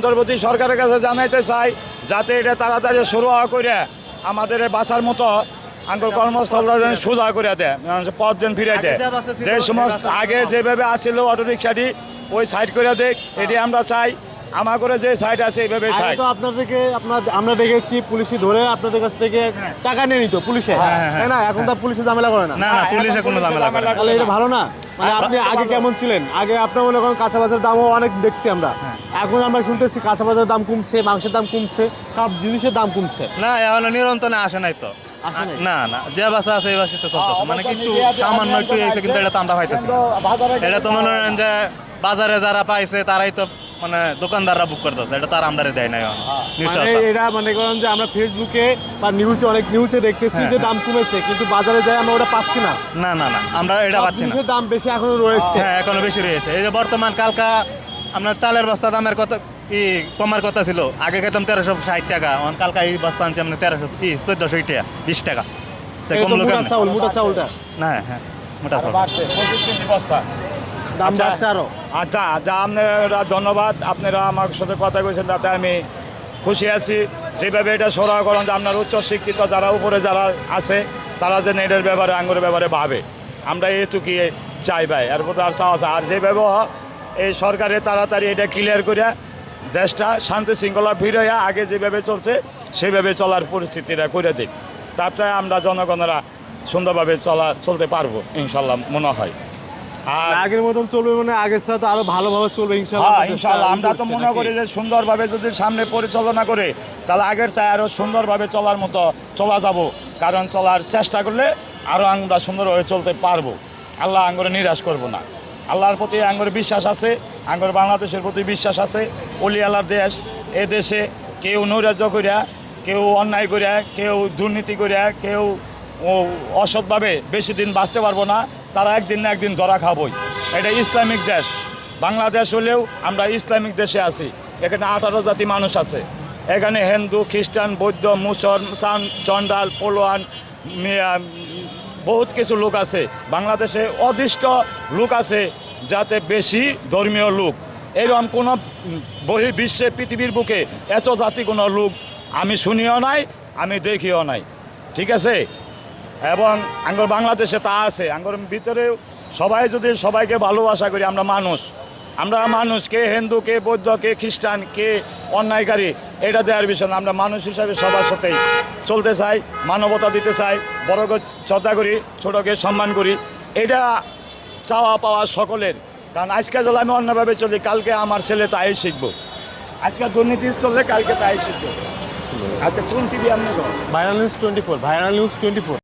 অন্তর্বর্তী সরকারের কাছে জানাইতে চাই যাতে এটা তাড়াতাড়ি শুরু করে আমাদের বাঁচার মতো আঙ্গুর কর্মস্থলটা যেন সোজা করে দেয়, পথ যেন ফিরে দেয়। যে সমস্ত আগে যেভাবে আসছিল অটো রিক্সাটি ওই সাইড করে দেখ, এটি আমরা চাই। আমার করে যে সাইড আছে এইভাবেই থাক। তো আপনাদেরকে আমরা দেখেছি পুলিশই ধরে আপনাদের কাছ থেকে টাকা নিয়ে নিত পুলিশে, তাই না? এখন তো পুলিশে ঝামেলা করে না। না পুলিশে কোনো ঝামেলা করে না। তাহলে এটা ভালো না? মানে আপনি আগে কেমন ছিলেন? আগে আপনার মনে করেন কাঁচা বাজারের দামও অনেক দেখছি আমরা, এখন আমরা শুনতেছি কাঁচা বাজারের দাম কমছে, মাংসের দাম কমছে, সব জিনিসের দাম কমছে। না এখনো নিরন্তনে আসে নাই তো। আসে নাই? না না, যে বাসা আছে এই বাসিতে চলতেছে, মানে কি একটু সামান্য একটু হয়েছে, কিন্তু এটা তো আমরা পাইতেছি না। এটা তো মনে করেন যে বাজারে যারা পাইছে তারাই তো মানে দোকানদাররা বুক করতেছে, এটা তো আর আমরা দেয় নাই নিশ্চয়। মানে এটা মনে করেন যে আমরা ফেসবুকে বা নিউজে অনেক নিউজে দেখতেছি যে দাম কমেছে, কিন্তু বাজারে যাই আমরা ওটা পাচ্ছি না। না না না, আমরা এটা সব পাচ্ছি না। জিনিসের দাম বেশি এখনো রয়েছে। হ্যাঁ এখনো বেশি রয়েছে। এই যে বর্তমান কালকা আপনার চালের বস্তা দামের কত কমার কথা ছিল, আগে খেতাম 1360 টাকা, কালকা এই বস্তা আনছি আমরা 1400 টাকা, 20 টাকা। তাই এটা কম তো লোক মোটা চাউলটা না। হ্যাঁ মোটা চাউল বাড়ছে 25 কেজি বস্তা। দাম আচ্ছা। বাড়ছে আরো। আচ্ছা যা আপনারা ধন্যবাদ, আপনারা আমার সাথে কথা কইছেন, তাতে আমি খুশি আছি। যেভাবে এটা সরকার করেন যে আপনার উচ্চশিক্ষিত যারা উপরে যারা আছে তারা যেন এটার ব্যাপারে আঙ্গুরের ব্যাপারে ভাবে, আমরা এইটুকি চাই ভাই। এরপর আর চাওয়া আছে আর যেভাবে এই সরকারে তাড়াতাড়ি এটা ক্লিয়ার করে দেশটা শান্তি শৃঙ্খলা ফিরে আগে যেভাবে চলছে সেভাবে চলার পরিস্থিতিটা করে দিক, তারপরে আমরা জনগণরা সুন্দরভাবে চলতে পারবো ইনশাল্লাহ মনে হয়। আর আগের মতন চলবে, মানে আগের সাথে আরো ভালোভাবে চলবে ইনশাআল্লাহ। হ্যাঁ ইনশাল্লাহ, আমরা তো মনে করি যে সুন্দরভাবে যদি সামনে পরিচালনা করে তাহলে আগের চাই আরও সুন্দরভাবে চলার মতো চলা যাব, কারণ চলার চেষ্টা করলে আরও আমরা সুন্দরভাবে চলতে পারবো। আল্লাহ আঙ্গুরে নিরাশ করব না, আল্লাহর প্রতি আঙ্গুরে বিশ্বাস আছে, আঙ্গুর বাংলাদেশের প্রতি বিশ্বাস আছে। অলি আল্লাহর দেশ, এ দেশে কেউ নৈরাজ্য করিয়া, কেউ অন্যায় করিয়া, কেউ দুর্নীতি করিয়া, কেউ অসৎভাবে বেশি দিন বাঁচতে পারবো না, তারা একদিন না একদিন ধরা খাবই। এটা ইসলামিক দেশ, বাংলাদেশ হলেও আমরা ইসলামিক দেশে আছি। এখানে 18 জাতি মানুষ আছে, এখানে হিন্দু, খ্রিস্টান, বৌদ্ধ, মুসলমান, চন্ডাল, পলোয়ান, বহুত কিছু লোক আছে। বাংলাদেশে অদৃষ্ট লোক আছে, যাতে বেশি ধর্মীয় লোক। এরকম কোনো বিশ্বে পৃথিবীর বুকে এত জাতি কোনো লোক আমি শুনিও নাই, আমি দেখিও নাই, ঠিক আছে? এবং আঙ্গুর বাংলাদেশে তা আছে। আঙ্গুর ভিতরেও সবাই যদি সবাইকে ভালোবাসা করি, আমরা মানুষ, কে হিন্দু, কে বৌদ্ধ, কে খ্রিস্টান, কে অন্যায়কারী, এটা দেওয়ার বিষয় না। আমরা মানুষ হিসাবে সবার সাথেই চলতে চাই, মানবতা দিতে চাই, বড়কে শ্রদ্ধা করি, ছোটকে সম্মান করি, এটা চাওয়া পাওয়া সকলের। কারণ আজকে যদি আমি অন্যভাবে চলি, কালকে আমার ছেলে তাই শিখবো। আজকে দুর্নীতি চললে কালকে তাই শিখবো। আচ্ছা কোন টিভি আপনি? Viral news 24।